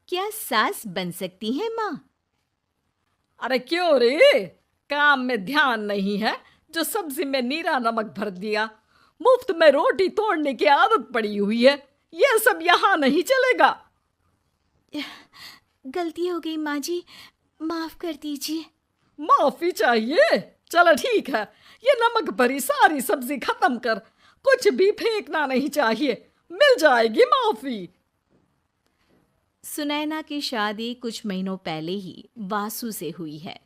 क्या सास बन सकती है माँ? अरे क्यों रे, काम में ध्यान नहीं है जो सब्जी में नीरा नमक भर दिया। मुफ्त में रोटी तोड़ने की आदत पड़ी हुई है। यह सब यहाँ नहीं चलेगा। गलती हो गई माँ जी, माफ कर दीजिए। माफी चाहिए? चलो ठीक है, ये नमक भरी सारी सब्जी खत्म कर। कुछ भी फेंकना नहीं चाहिए, मिल जाएगी माफी। सुनैना की शादी कुछ महीनों पहले ही वासु से हुई है,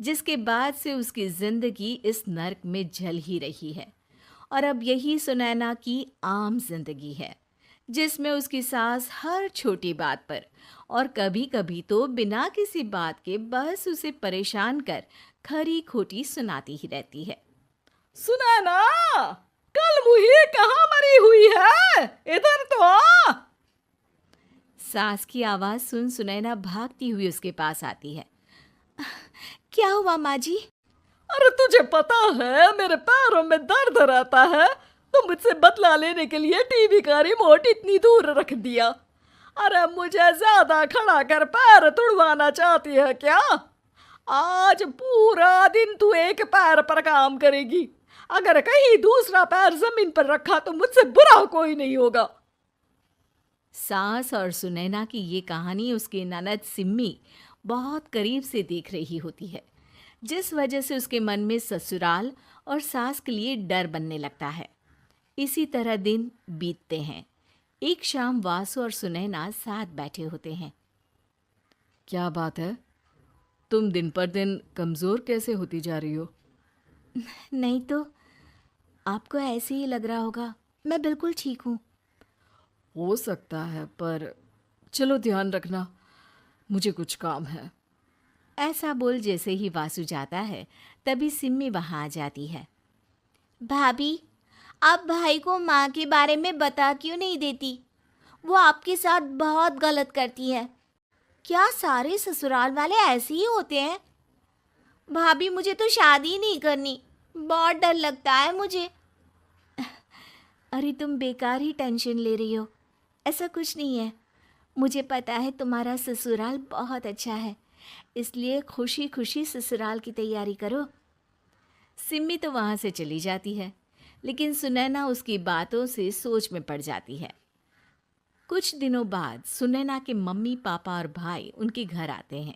जिसके बाद से उसकी जिंदगी इस नर्क में जल ही रही है। और अब यही सुनैना की आम जिंदगी है, जिसमें उसकी सास हर छोटी बात पर और कभी कभी तो बिना किसी बात के बस उसे परेशान कर खरी खोटी सुनाती ही रहती है। सुनैना, कल मुही कहाँ मरी हुई है? इधर तो आ। सास की आवाज सुन सुनैना भागती हुई उसके पास आती है। क्या हुआ माँ जी? अरे तुझे पता है मेरे पैरों में दर्द रहता है, तो मुझसे बदला लेने के लिए टीवी का रिमोट इतनी दूर रख दिया। अरे मुझे ज्यादा खड़ा कर पैर तुड़वाना चाहती है क्या? आज पूरा दिन तू एक पैर पर काम करेगी। अगर कहीं दूसरा पैर जमीन पर रखा तो मुझसे बुरा कोई नहीं होगा। सास और सुनैना की ये कहानी उसकी ननद सिम्मी बहुत करीब से देख रही होती है, जिस वजह से उसके मन में ससुराल और सास के लिए डर बनने लगता है। इसी तरह दिन बीतते हैं। एक शाम वासु और सुनैना साथ बैठे होते हैं। क्या बात है? तुम दिन पर दिन कमज़ोर कैसे होती जा रही हो? नहीं तो, आपको ऐसे ही लग रहा होगा। मैं बिल्कुल ठीक हूँ। हो सकता है, पर चलो ध्यान रखना, मुझे कुछ काम है। ऐसा बोल जैसे ही वासु जाता है, तभी सिम्मी वहाँ आ जाती है। भाभी, आप भाई को माँ के बारे में बता क्यों नहीं देती? वो आपके साथ बहुत गलत करती है। क्या सारे ससुराल वाले ऐसे ही होते हैं? भाभी, मुझे तो शादी नहीं करनी, बहुत डर लगता है मुझे। अरे तुम बेकार ही टेंशन ले रही हो, ऐसा कुछ नहीं है। मुझे पता है तुम्हारा ससुराल बहुत अच्छा है, इसलिए खुशी खुशी ससुराल की तैयारी करो। सिम्मी तो वहाँ से चली जाती है, लेकिन सुनैना उसकी बातों से सोच में पड़ जाती है। कुछ दिनों बाद सुनैना के मम्मी पापा और भाई उनके घर आते हैं,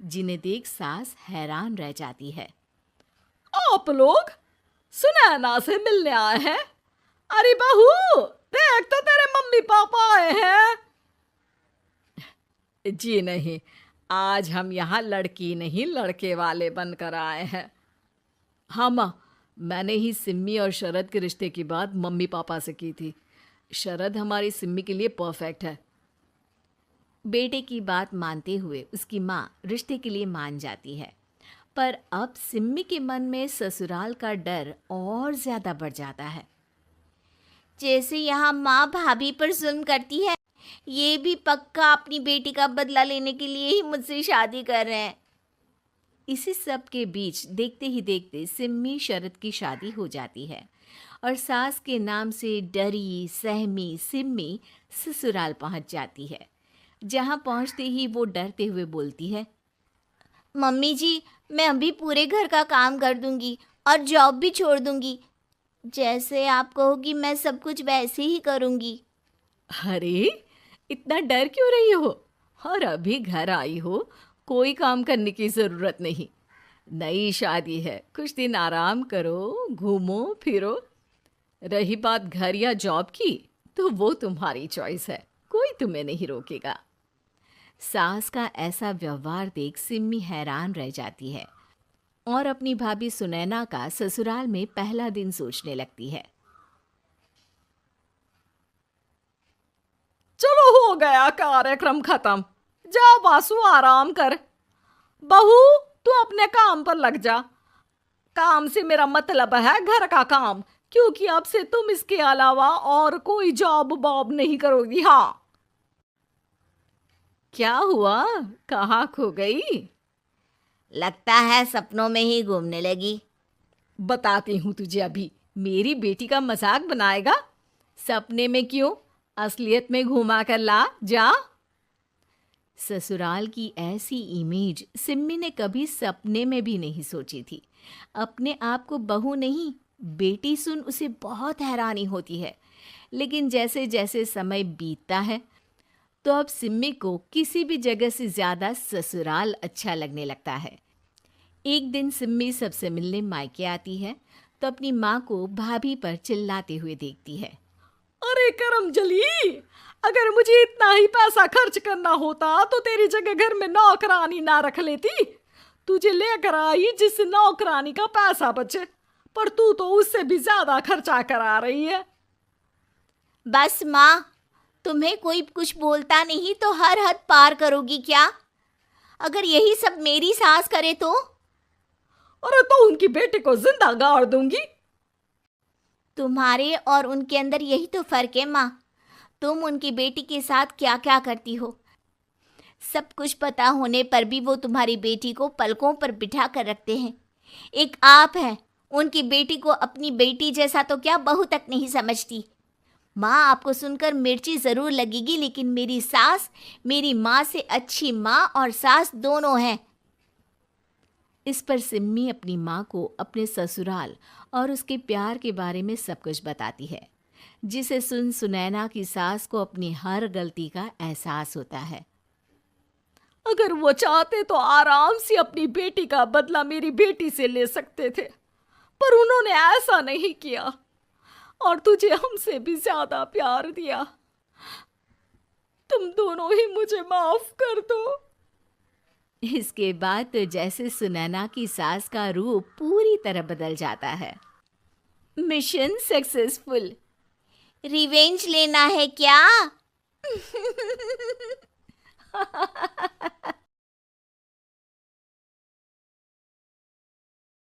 जिन्हें देख सास हैरान रह जाती है। आप लोग सुनैना से मिलने आए हैं? अरे बहू, देख तो तेरे मम्मी पापा आए हैं। जी नहीं, आज हम यहाँ लड़की नहीं लड़के वाले बनकर आए हैं। हाँ माँ, मैंने ही सिम्मी और शरद के रिश्ते की बात मम्मी पापा से की थी। शरद हमारी सिम्मी के लिए परफेक्ट है। बेटे की बात मानते हुए उसकी माँ रिश्ते के लिए मान जाती है, पर अब सिम्मी के मन में ससुराल का डर और ज़्यादा बढ़ जाता है। जैसे यहाँ माँ भाभी पर जुल्म करती है, ये भी पक्का अपनी बेटी का बदला लेने के लिए ही मुझसे शादी कर रहे हैं। इसी सब के बीच देखते ही देखते सिम्मी शरद की शादी हो जाती है और सास के नाम से डरी सहमी सिम्मी ससुराल पहुंच जाती है। जहां पहुंचते ही वो डरते हुए बोलती है, मम्मी जी, मैं अभी पूरे घर का काम कर दूंगी और जॉब भी छोड़ दूंगी। जैसे आप कहोगी मैं सब कुछ वैसे ही करूंगी। अरे, इतना डर क्यों रही हो? और अभी घर आई हो, कोई काम करने की ज़रूरत नहीं। नई शादी है, कुछ दिन आराम करो, घूमो फिरो। रही बात घर या जॉब की, तो वो तुम्हारी चॉइस है, कोई तुम्हें नहीं रोकेगा। सास का ऐसा व्यवहार देख सिम्मी हैरान रह जाती है और अपनी भाभी सुनैना का ससुराल में पहला दिन सोचने लगती है। चलो, हो गया कार्यक्रम खत्म। जा वासु, आराम कर। बहू, तू अपने काम पर लग जा। काम से मेरा मतलब है घर का काम, क्योंकि अब से तुम इसके अलावा और कोई जॉब बॉब नहीं करोगी। हाँ। क्या हुआ? कहाँ खो गई? लगता है सपनों में ही घूमने लगी। बताती हूँ तुझे अभी। मेरी बेटी का मजाक बनाएगा? सपने में क्यों, असलियत में घुमा कर ला। जा। ससुराल की ऐसी इमेज सिम्मी ने कभी सपने में भी नहीं सोची थी। अपने आप को बहू नहीं, बेटी सुन उसे बहुत हैरानी होती है। लेकिन जैसे जैसे समय बीतता है तो अब सिम्मी को किसी भी जगह से ज़्यादा ससुराल अच्छा लगने लगता है। एक दिन सिम्मी सबसे मिलने मायके आती है तो अपनी माँ को भाभी पर चिल्लाते हुए देखती है। अरे करमजली, अगर मुझे इतना ही पैसा खर्च करना होता तो तेरी जगह घर में नौकरानी ना रख लेती। तुझे लेकर आई जिस नौकरानी का पैसा बचे, पर तू तो उससे भी ज्यादा खर्चा करा रही है। बस माँ, तुम्हें कोई कुछ बोलता नहीं तो हर हद पार करोगी क्या? अगर यही सब मेरी सास करे तो? अरे तो उनकी बेटी को जिंदा गाड़ दूंगी। तुम्हारे और उनके अंदर यही तो फर्क है माँ। तुम उनकी बेटी के साथ क्या क्या करती हो। सब कुछ पता होने पर भी वो तुम्हारी बेटी को पलकों पर बिठा कर रखते हैं। एक आप है, उनकी बेटी को अपनी बेटी जैसा तो क्या बहू तक नहीं समझती। माँ, आपको सुनकर मिर्ची ज़रूर लगेगी, लेकिन मेरी सास मेरी माँ से अच्छी माँ और सास दोनों हैं। इस पर सिम्मी अपनी माँ को अपने ससुराल और उसके प्यार के बारे में सब कुछ बताती है, जिसे सुन सुनैना की सास को अपनी हर गलती का एहसास होता है। अगर वो चाहते तो आराम से अपनी बेटी का बदला मेरी बेटी से ले सकते थे, पर उन्होंने ऐसा नहीं किया और तुझे हमसे भी ज्यादा प्यार दिया। तुम दोनों ही मुझे माफ कर दो। इसके बाद तो जैसे सुनैना की सास का रूप पूरी तरह बदल जाता है। Mission successful. रिवेंज लेना है क्या?